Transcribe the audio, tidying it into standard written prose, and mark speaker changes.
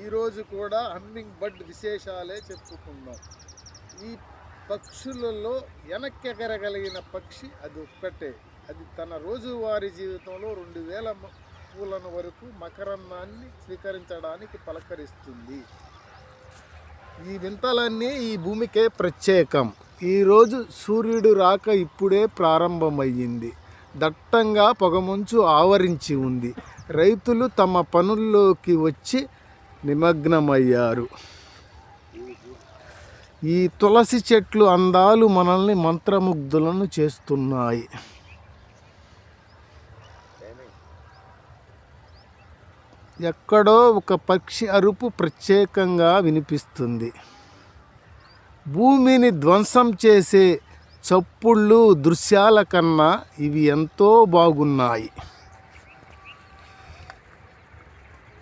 Speaker 1: ఈరోజు కూడా humming bird విశేషాలే చెప్పుకుందాం. ఈ పక్షులలో వెనక్కెగరగలిగిన పక్షి అది ఒక్కటే. అది తన రోజువారీ జీవితంలో 2000 పూలను వరకు మకరందాన్ని స్వీకరించడానికి పలకరిస్తుంది. ఈ వింతలన్నీ ఈ భూమికే ప్రత్యేకం. ఈరోజు సూర్యుడు రాక ఇప్పుడే ప్రారంభమయ్యింది. దట్టంగా పొగమంచు ఆవరించి ఉంది. రైతులు తమ పనుల్లోకి వచ్చి నిమగ్నమయ్యారు. ఈ తులసి చెట్లు అందాలు మనల్ని మంత్రముగ్ధులను చేస్తున్నాయి. ఎక్కడో ఒక పక్షి అరుపు ప్రత్యేకంగా వినిపిస్తుంది. భూమిని ధ్వంసం చేసే చప్పుళ్ళు దృశ్యాల కన్నా ఇవి ఎంతో బాగున్నాయి.